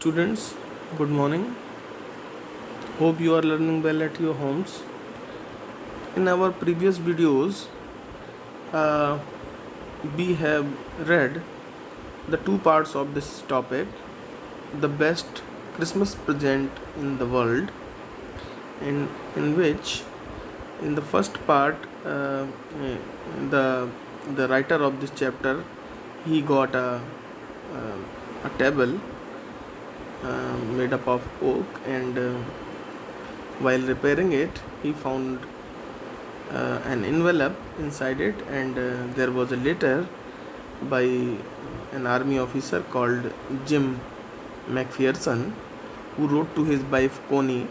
Students, good morning. Hope you are learning well at your homes. In our previous videos, uh, we have read the two parts of this topic, the best Christmas present in the world, in which, in the first part, the writer of this chapter he got a table made up of oak, and while repairing it, he found an envelope inside it, and there was a letter by an army officer called Jim McPherson, who wrote to his wife Connie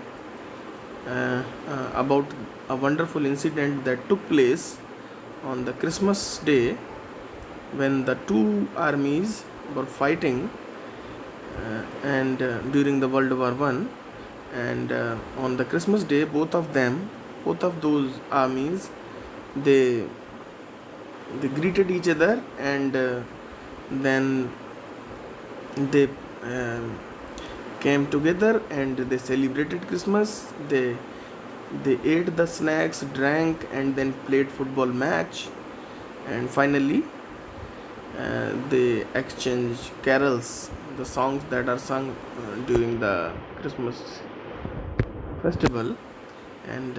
about a wonderful incident that took place on the Christmas day when the two armies were fighting and during the World War One, and on the Christmas day, both of those armies, they greeted each other, and then they came together and they celebrated Christmas. They ate the snacks, drank, and then played football match, and finally they exchange carols, the songs that are sung during the Christmas festival. And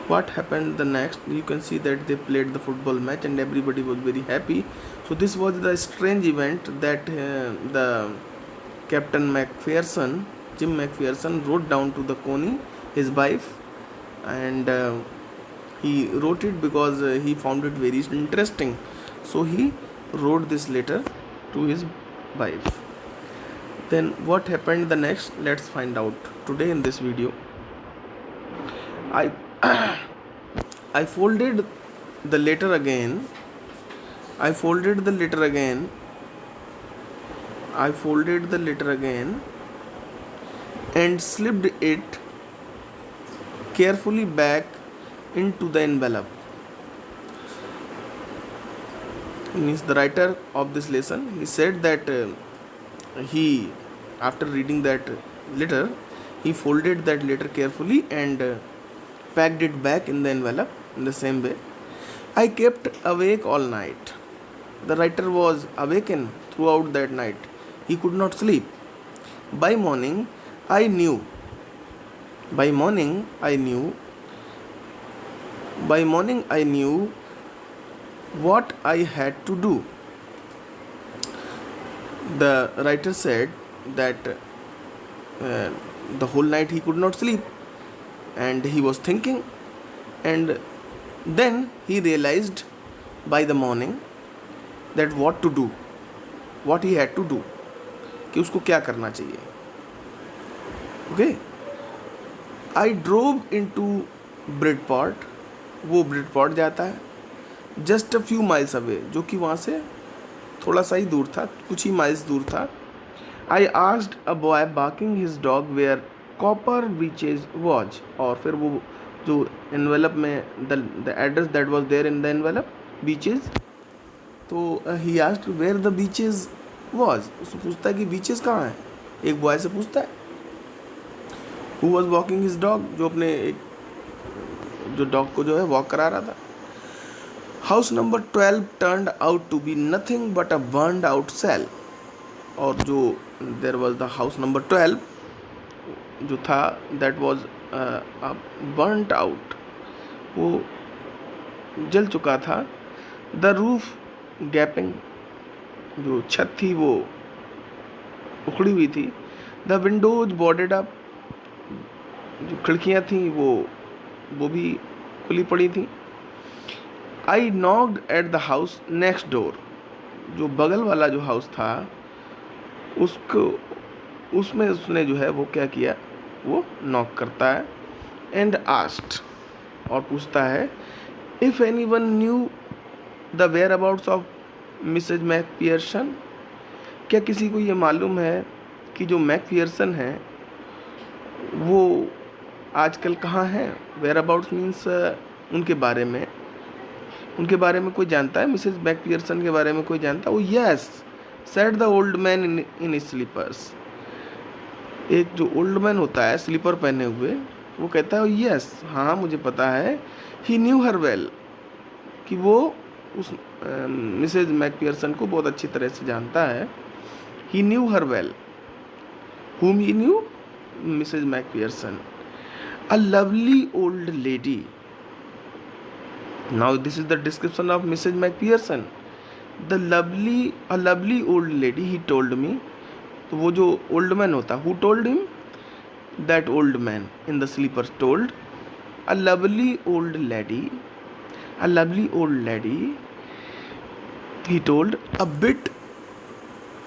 what happened the next, you can see that they played the football match and everybody was very happy. So this was the strange event that the Captain McPherson, Jim McPherson, wrote down to the Connie, his wife, and he wrote it because he found it very interesting. So he wrote this letter to his wife. Then what happened the next, let's find out today in this video. I I folded the letter again. I folded the letter again and slipped it carefully back into the envelope. Means the writer of this lesson, he said that he, after reading that letter, he folded that letter carefully and packed it back in the envelope in the same way. I kept awake all night. The writer was awakened throughout that night. He could not sleep. By morning, I knew what I had to do. The writer said that the whole night he could not sleep and he was thinking, and then he realized by the morning that what he had to do, कि उसको क्या करना चाहिए. Okay, I drove into Bridport. वो Bridport जाता है just a few miles away, जो कि वहाँ से थोड़ा सा ही दूर था, कुछ ही माइल्स दूर था. I asked a boy barking his dog where Copper Beaches was. और फिर वो जो envelope में the address that was there in the envelope, beaches, तो he asked where the beaches was. उससे पूछता है कि beaches कहाँ है. एक बॉय से पूछता है who was walking his dog, जो अपने जो डॉग को जो है वॉक करा रहा था. House number 12 turned out to be nothing but a burned out cell. और जो there was the house number 12 जो था, that was burnt out, वो जल चुका था. The roof gaping, जो छत थी वो उखड़ी हुई थी. The windows boarded up, जो खिड़कियाँ थी वो भी खुली पड़ी थी. I knocked at the house next door. जो बगल वाला जो हाउस था उसमें उसने जो है वो क्या किया, वो नॉक करता है. एंड आस्क्ड, और पूछता है, if anyone knew the whereabouts of Mrs McPherson. क्या किसी को ये मालूम है कि जो मैकपियर्सन है वो आजकल कहाँ हैं. वेयर अबाउट्स मीन्स उनके बारे में कोई जानता है, मिसेज मैकपियर्सन के बारे में कोई जानता है. वो yes, said the old man in slippers. एक जो ओल्ड मैन होता है स्लीपर पहने हुए, वो कहता है यस, हाँ मुझे पता है। ही न्यू हर वेल, कि वो उस मिसेज मैकपियर्सन को बहुत अच्छी तरह से जानता है। He knew her well, whom he knew, Mrs. Macpherson, a lovely old lady. Now this is the description of Mrs. Macpherson. A lovely old lady, he told me. तो वो जो old man होता, who told him? That old man in the sleeper told, a lovely old lady, he told, a bit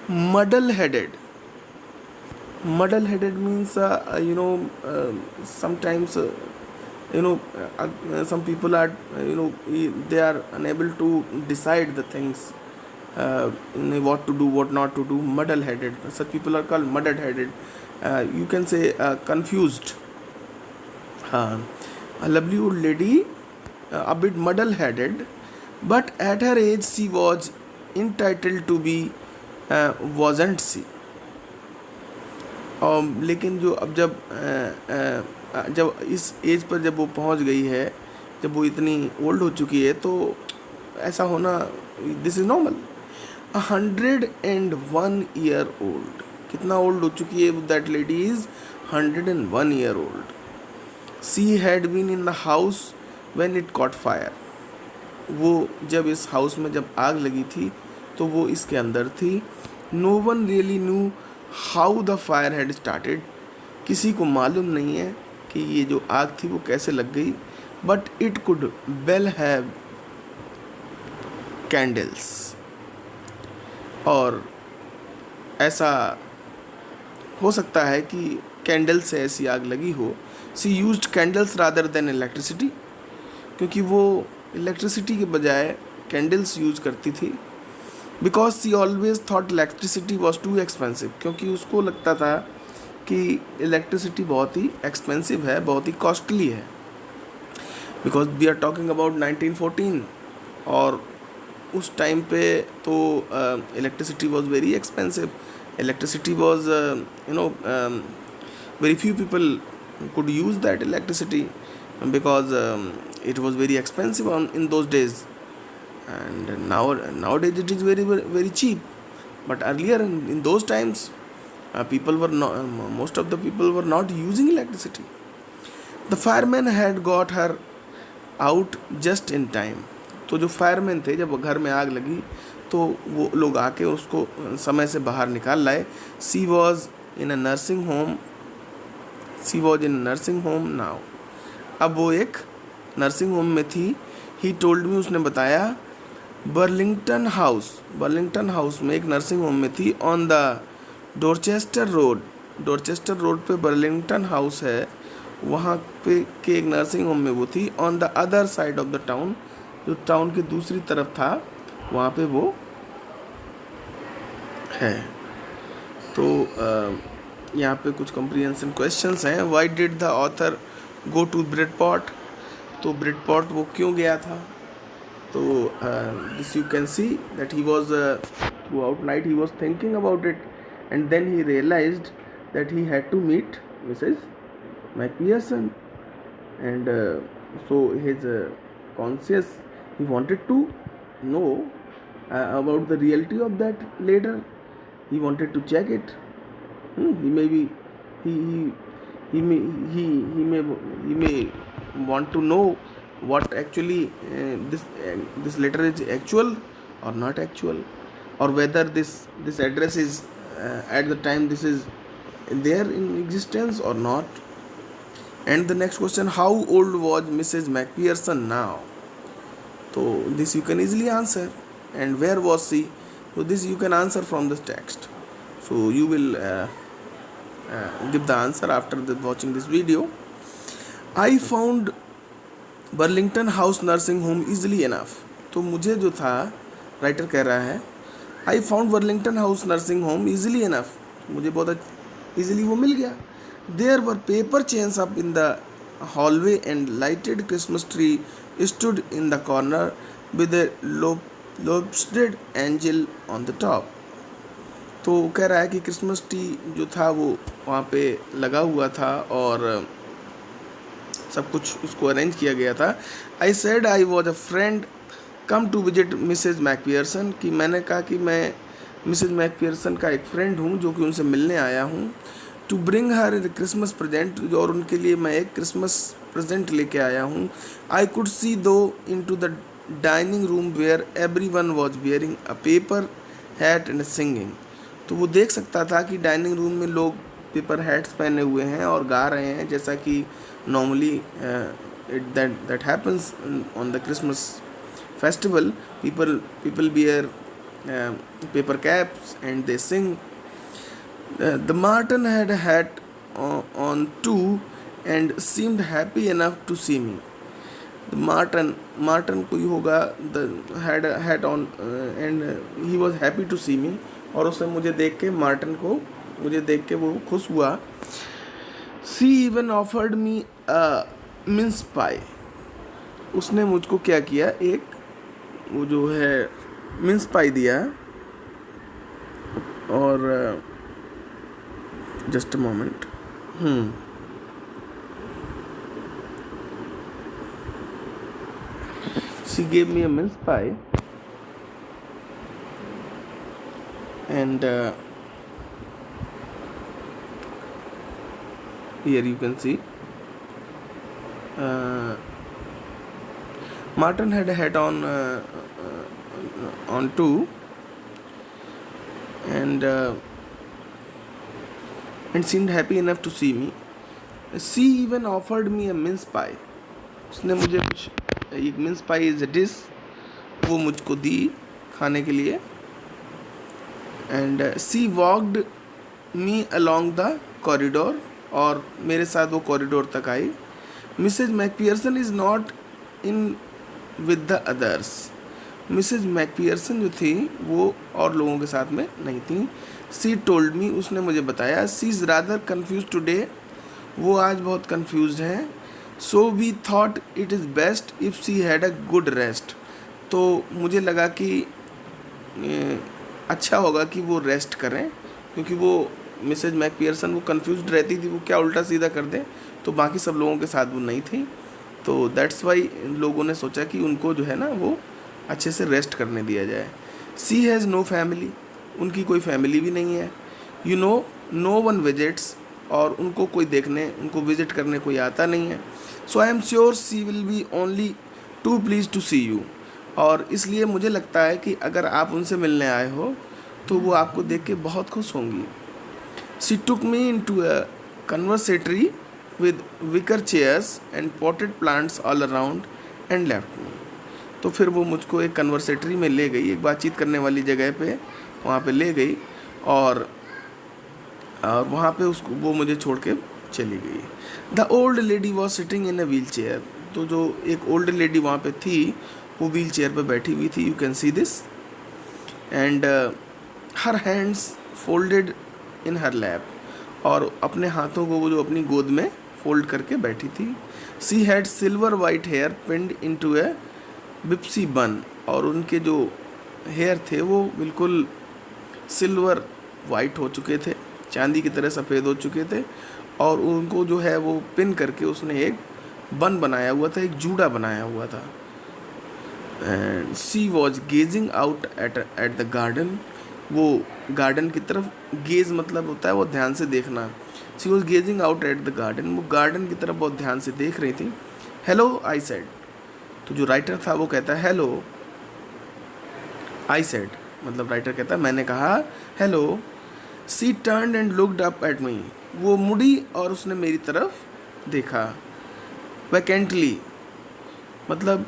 muddle-headed. Muddle-headed means sometimes some people are they are unable to decide the things, what to do, what not to do. Muddle-headed, such people are called muddle-headed. You can say confused. A lovely old lady, a bit muddle-headed, but at her age she was entitled to be, wasn't she? लेकिन जो अब जब इस as per जब वो पहुंच गई है, जब वो इतनी ओल्ड हो चुकी है, तो ऐसा होना, this is normal. 101 year old, कितना ओल्ड हो चुकी है that lady is 101 year old. She had been in the house when it caught fire, वो जब इस हाउस में जब आग लगी थी तो वो इसके अंदर थी। No one really knew how the fire had started, किसी को मालूम नहीं है कि ये जो आग थी वो कैसे लग गई। But it could well have candles, और ऐसा हो सकता है कि कैंडल से ऐसी आग लगी हो। She used candles rather than electricity, क्योंकि वो इलेक्ट्रिसिटी के बजाय कैंडल्स यूज करती थी। Because she always thought electricity was too expensive, क्योंकि उसको लगता था कि इलेक्ट्रिसिटी बहुत ही एक्सपेंसिव है, बहुत ही कॉस्टली है। Because we are talking about 1914, और उस टाइम पे तो electricity was very expensive. Electricity was very few people could use that electricity, because it was very expensive in those days, and nowadays it is very, very, very cheap. But earlier in those times, people were not, most of the people were not using electricity. The firemen had got her out just in time. तो जो fireman थे, जब घर में आग लगी तो वो लोग आके उसको समय से बाहर निकाल लाए। She was in a nursing home now, अब वो एक नर्सिंग होम में थी। ही टोल्ड मी, उसने बताया, बर्लिंगटन हाउस में एक नर्सिंग होम में थी। ऑन द डोरचेस्टर रोड पे बर्लिंगटन हाउस है, वहाँ पे के एक नर्सिंग होम में वो थी। On the other side of the town, जो टाउन की दूसरी तरफ था, वहाँ पे वो है। तो यहाँ पे कुछ कंप्रीहेंशन क्वेश्चंस हैं। Why did the author go to Bridport, तो ब्रिडपॉट वो क्यों गया था? तो this you can see that he was throughout night he was thinking about it, and then he realised that he had to meet Mrs McPherson, and so his conscious, he wanted to know about the reality of that later. He wanted to check it. He may want to know what actually this letter is actual or not actual, or whether this address is at the time this is there in existence or not. And the next question, how old was Mrs. Macpherson now? So this you can easily answer. And where was she? So this you can answer from this text. So you will give the answer after watching this video. I found Burlington House Nursing Home easily enough. तो मुझे जो था, writer कह रहा है, I found Burlington House Nursing Home easily enough, मुझे बहुत easily वो मिल गया। There were paper chains up in the hallway and lighted Christmas tree stood in the corner with a lobstered angel on the top. तो कह रहा है कि Christmas tree जो था वो वहाँ पे लगा हुआ था और सब कुछ उसको अरेंज किया गया था. I said I was a friend come to visit Mrs McPherson, कि मैंने कहा कि मैं मिसेज मैकपियर्सन का एक फ्रेंड हूँ जो कि उनसे मिलने आया हूँ. To bring her the Christmas present, और उनके लिए मैं एक क्रिसमस प्रेजेंट लेके आया हूँ. आई could see through into the dining room where everyone was wearing a paper hat and singing. तो वो देख सकता था कि डाइनिंग रूम में लोग पेपर हैट्स पहने हुए हैं और गा रहे हैं, जैसा कि normally that happens on the Christmas festival. People wear paper caps and they sing. The Martin had a hat on too and seemed happy enough to see me. The Martin कोई होगा, the had a hat on and he was happy to see me. और उसने मुझे देख के वो खुश हुआ. She even offered me a mince pie. उसने मुझको क्या किया, एक वो जो है मिन्स पाई दिया. और just a moment. She gave me a mince pie and here you can see Martin had a hat on too and seemed happy enough to see me. She even offered me a mince pie. उसने मुझे कुछ एक mince pie is a dish वो मुझको दी खाने के लिए. And she walked me along the corridor, और मेरे साथ वो कॉरिडोर तक आई. Mrs McPherson is not in with the others. Mrs McPherson जो थी वो और लोगों के साथ में नहीं थी. सी टोल्ड मी, उसने मुझे बताया. She is rather confuse today, वो आज बहुत कन्फ्यूज हैं. So we thought it is best if she had a good rest. तो मुझे लगा कि अच्छा होगा कि वो रेस्ट करें, क्योंकि वो मिसेज मैकपियर्सन वो कन्फ्यूज्ड रहती थी, वो क्या उल्टा सीधा कर दें. तो बाकी सब लोगों के साथ वो नहीं थी, तो दैट्स वाई लोगों ने सोचा कि उनको जो है ना वो अच्छे से रेस्ट करने दिया जाए. सी हैज़ नो फैमिली, उनकी कोई फैमिली भी नहीं है. यू नो वन विजिट्स, और उनको कोई देखने, उनको विजिट करने कोई आता नहीं है. So I am sure she will be only too pleased to see you. और इसलिए मुझे लगता है कि अगर आप उनसे मिलने आए हो तो वो आपको देख के बहुत खुश होंगी. She took me into a conservatory with wicker chairs and potted plants all around and left me. तो फिर वो मुझको एक कन्वर्सेटरी में ले गई, एक बातचीत करने वाली जगह पे वहाँ पे ले गई, और वहाँ पे उसको वो मुझे छोड़ के चली गई. The old lady was sitting in a wheel chair. तो जो एक ओल्ड लेडी वहाँ पे थी वो व्हील चेयर पर बैठी हुई थी. You can see this. And her hands folded in her lap, और अपने हाथों को वो जो अपनी गोद में फोल्ड करके बैठी थी. She had silver white hair pinned into a बिप्सी बन, और उनके जो हेयर थे वो बिल्कुल सिल्वर वाइट हो चुके थे, चांदी की तरह सफ़ेद हो चुके थे, और उनको जो है वो पिन करके उसने एक बन बनाया हुआ था, एक जूड़ा बनाया हुआ था. And she was gazing out at the garden. वो गार्डन की तरफ, गेज मतलब होता है वो ध्यान से देखना. She was gazing out at the garden, वो गार्डन की तरफ बहुत ध्यान से देख रही थी. Hello I said. तो जो राइटर था वो कहता है हेलो. आई सेड मतलब राइटर कहता है मैंने कहा hello. She turned and looked up at me. वो मुड़ी और उसने मेरी तरफ देखा. वैकेंटली मतलब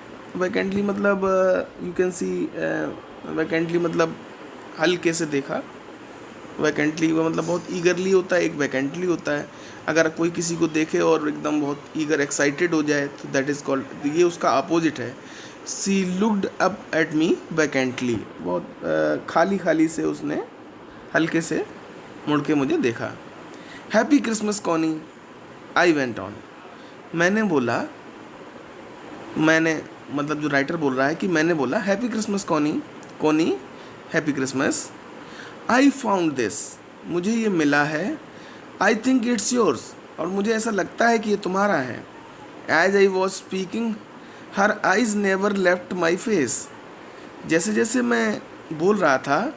यू कैन सी वैकेंटली मतलब हल्के से देखा. वैकेंटली वो मतलब बहुत ईगरली होता है, एक वैकेंटली होता है. अगर कोई किसी को देखे और एकदम बहुत ईगर एक्साइटेड हो जाए तो दैट इज़ कॉल्ड, ये उसका अपोजिट है. She looked up at me vacantly, बहुत खाली से उसने हल्के से मुड़ के मुझे देखा. Happy Christmas Connie, I went on. मैंने मतलब जो राइटर बोल रहा है कि मैंने बोला happy Christmas Connie happy Christmas. I found this, मुझे ये मिला है, आई थिंक इट्स योर्स, और मुझे ऐसा लगता है कि ये तुम्हारा है। As I was speaking her eyes never left my face, जैसे जैसे मैं बोल रहा था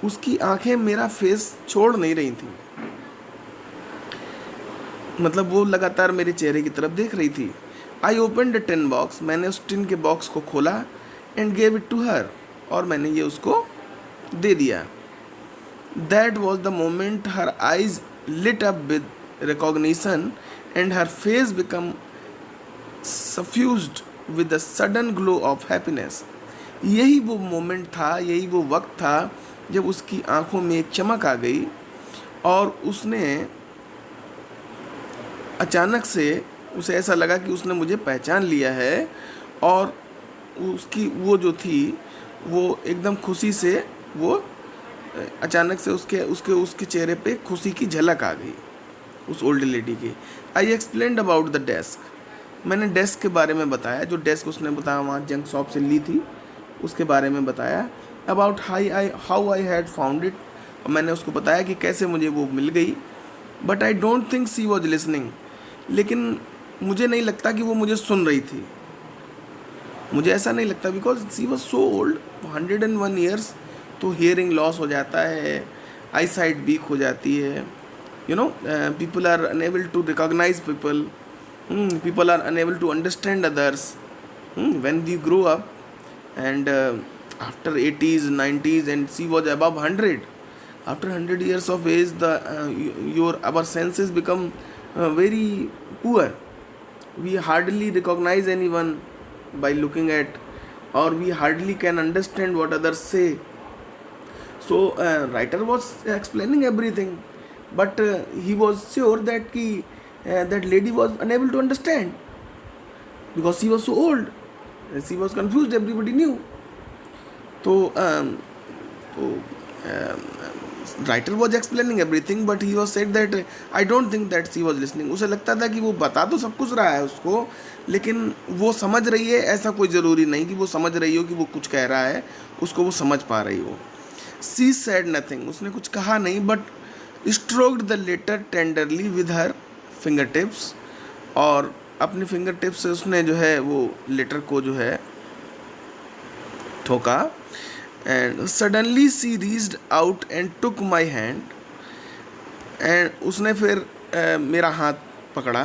उसकी आंखें मेरा फेस छोड़ नहीं रही थी, मतलब वो लगातार मेरे चेहरे की तरफ देख रही थी। I open the tin box, मैंने उस टिन के बॉक्स को खोला, and gave it to her, और मैंने ये उसको दे दिया। That was the moment her eyes lit up with recognition and her face become suffused with a sudden glow of happiness. यही वो मोमेंट था, यही वो वक्त था जब उसकी आंखों में एक चमक आ गई और उसने अचानक से, उसे ऐसा लगा कि उसने मुझे पहचान लिया है, और उसकी वो जो थी वो एकदम खुशी से, वो अचानक से उसके उसके उसके चेहरे पे खुशी की झलक आ गई उस ओल्ड लेडी की। आई एक्सप्लेन्ड अबाउट द डेस्क, मैंने डेस्क के बारे में बताया, जो डेस्क उसने बताया वहाँ जंक शॉप से ली थी उसके बारे में बताया। About how I had found it, और मैंने उसको बताया कि कैसे मुझे वो मिल गई। But I don't think she was listening, लेकिन मुझे नहीं लगता कि वो मुझे सुन रही थी, मुझे ऐसा नहीं लगता, because she was so old, 101 years, तो हियरिंग लॉस हो जाता है, आई साइट वीक हो जाती है, you know, people are unable to recognise people, people are unable to understand others. When we grow up and after 80s 90s and she was above 100, after 100 years of age, the our senses become very poor. We hardly recognize anyone by looking at, or we hardly can understand what others say. So writer was explaining everything, but he was sure that that lady was unable to understand because she was so old, she was confused, everybody knew. So writer was explaining everything, but he was said that I don't think that she was listening. उसे लगता था कि वो बता तो सब कुछ रहा है उसको, लेकिन वो समझ रही है, ऐसा कोई ज़रूरी नहीं कि वो समझ रही हो कि वो कुछ कह रहा है उसको वो समझ पा रही हो। She said nothing, उसने कुछ कहा नहीं, but stroked the letter tenderly with her finger tips, और अपने फिंगर टिप्स से उसने जो है वो लेटर को जो है ठोका। And suddenly she reached out and took my hand, and उसने फिर मेरा हाथ पकड़ा,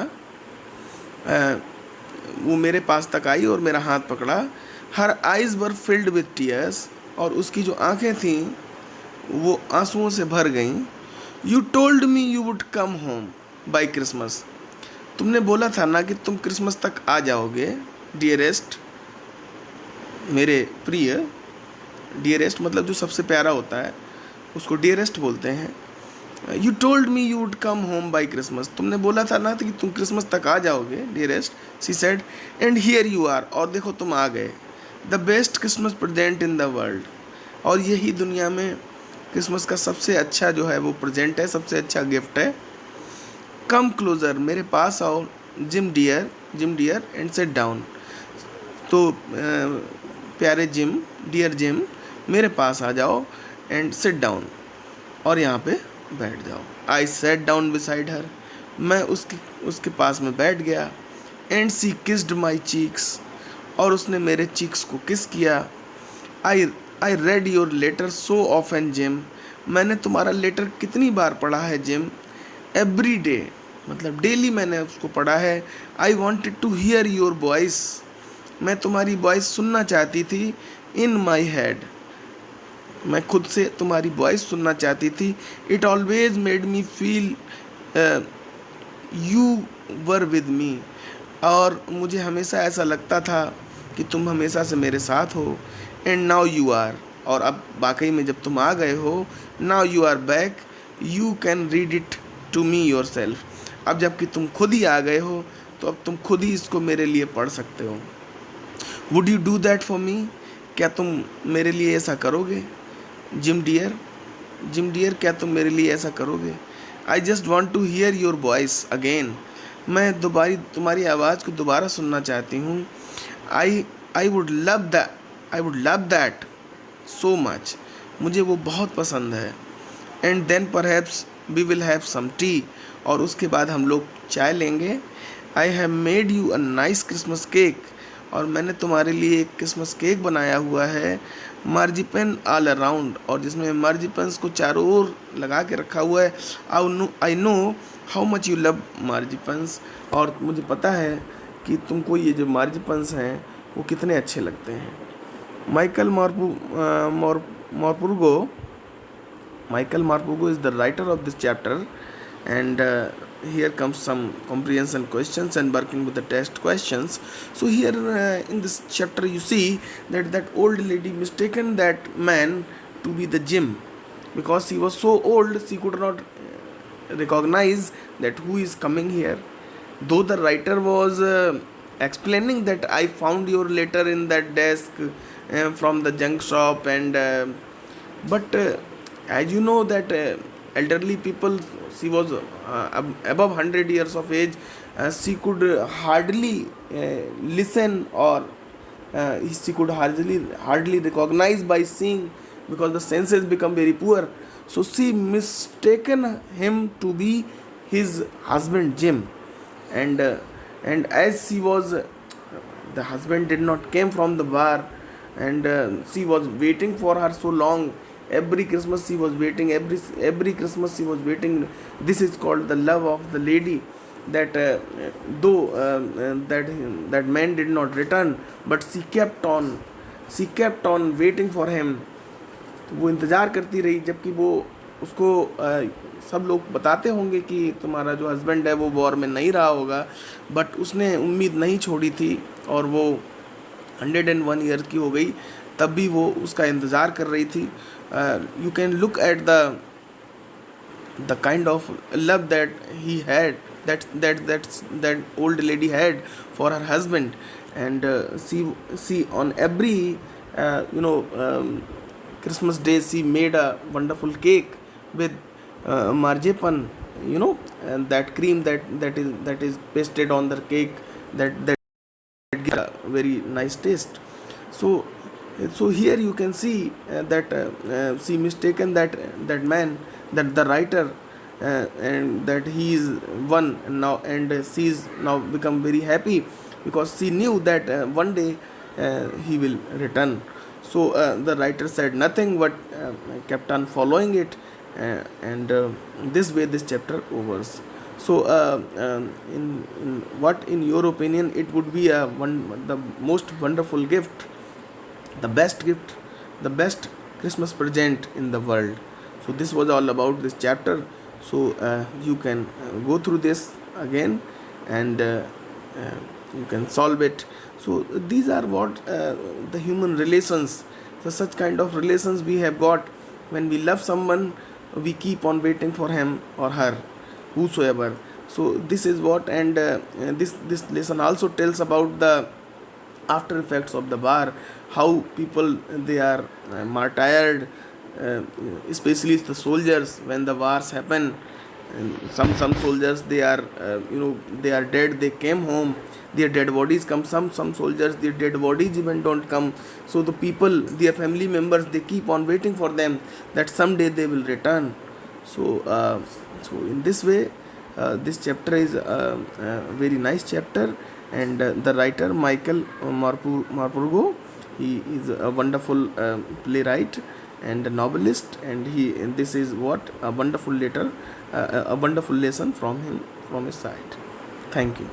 वो मेरे पास तक आई और मेरा हाथ पकड़ा। हर eyes were filled with tears, और उसकी जो आंखें थीं वो आंसुओं से भर गईं। You told me you would come home by Christmas, तुमने बोला था ना कि तुम क्रिसमस तक आ जाओगे। डियरेस्ट, मेरे प्रिय, डियरेस्ट मतलब जो सबसे प्यारा होता है उसको डियरेस्ट बोलते हैं। You told me you would come home by Christmas, तुमने बोला था ना कि तुम क्रिसमस तक आ जाओगे dearest, she said, and here you are, और देखो तुम आ गए। The best Christmas present in the world, और यही दुनिया में क्रिसमस का सबसे अच्छा जो है वो प्रेजेंट है, सबसे अच्छा गिफ्ट है। कम क्लोजर, मेरे पास आओ, Jim dear and sit down, तो प्यारे जिम, डियर जिम, मेरे पास आ जाओ, एंड सिट डाउन, और यहाँ पे बैठ जाओ। I sat down beside her, मैं उसके पास में बैठ गया। And she kissed my cheeks, और उसने मेरे चीक्स को किस किया। I read your letter so often Jim, मैंने तुम्हारा लेटर कितनी बार पढ़ा है जिम। एवरी डे, मतलब डेली मैंने उसको पढ़ा है। I wanted to hear your voice, मैं तुम्हारी वॉइस सुनना चाहती थी। इन माई हेड, मैं खुद से तुम्हारी वॉइस सुनना चाहती थी। It always made me feel you were with me, और मुझे हमेशा ऐसा लगता था कि तुम हमेशा से मेरे साथ हो। एंड नाउ यू आर, और अब वाकई में जब तुम आ गए हो, now you are back, you can read it to me yourself, अब जबकि तुम खुद ही आ गए हो तो अब तुम खुद ही इसको मेरे लिए पढ़ सकते हो। Would you do that for me, क्या तुम मेरे लिए ऐसा करोगे। जिम डियर, क्या तुम मेरे लिए ऐसा करोगे। I just want to hear your voice again, मैं तुम्हारी आवाज़ को दोबारा सुनना चाहती हूँ। I would love that so much, मुझे वो बहुत पसंद है। And then perhaps we will have some tea, और उसके बाद हम लोग चाय लेंगे। I have made you a nice Christmas cake, और मैंने तुम्हारे लिए एक क्रिसमस केक बनाया हुआ है, मार्जिपन ऑल अराउंड, और जिसमें मार्जिपन्स को चारों ओर लगा के रखा हुआ है। I know how much you love marzipans, और मुझे पता है कि तुमको ये जो मार्जिपन्स हैं वो कितने अच्छे लगते हैं। Michael Morpurgo Michael Marpugo is the writer of this chapter, and here comes some comprehension questions and working with the test questions. So here in this chapter you see that old lady mistaken that man to be the Jim, because he was so old she could not recognize that who is coming here. Though the writer was explaining that I found your letter in that desk from the junk shop, and but as you know that elderly people, she was above 100 years of age, she could hardly listen, or she could hardly recognize by seeing, because the senses become very poor. So she mistaken him to be his husband Jim, and as she was the husband did not came from the bar, and she was waiting for her so long. Every Christmas she was waiting, every Christmas she was waiting. This is called the love of the lady, that though that man did not return, but she kept on waiting for him. तो वो इंतज़ार करती रही, जबकि वो उसको सब लोग बताते होंगे कि तुम्हारा जो हस्बैंड है वो वॉर में नहीं रहा होगा, बट उसने उम्मीद नहीं छोड़ी थी, और वो 101 ईयर की हो गई तब भी वो उसका इंतज़ार कर रही थी. You can look at the kind of love that he had, that old lady had for her husband, and she on every Christmas day she made a wonderful cake with marzipan, and that cream that is pasted on the cake, that gives a very nice taste. So here you can see that she mistaken that man, that the writer, and that he is one now, and she is now become very happy, because she knew that one day he will return. So the writer said nothing, but kept on following it, and this way this chapter overs. So in what in your opinion it would be the most wonderful gift, the best gift, the best Christmas present in the world? So this was all about this chapter. So you can go through this again, and you can solve it. So these are what the human relations, so such kind of relations we have got. When we love someone, we keep on waiting for him or her, whosoever. So this is what, and this lesson also tells about the after effects of the war, how people they are martyred, especially the soldiers when the wars happen. And some soldiers they are they are dead, they came home, their dead bodies come. Some soldiers their dead bodies even don't come. So the people, their family members, they keep on waiting for them, that someday they will return. So in this way this chapter is a very nice chapter, and the writer Michael Marpurgo, he is a wonderful playwright and a novelist, and this is what a wonderful letter, a wonderful lesson from him, from his side. Thank you.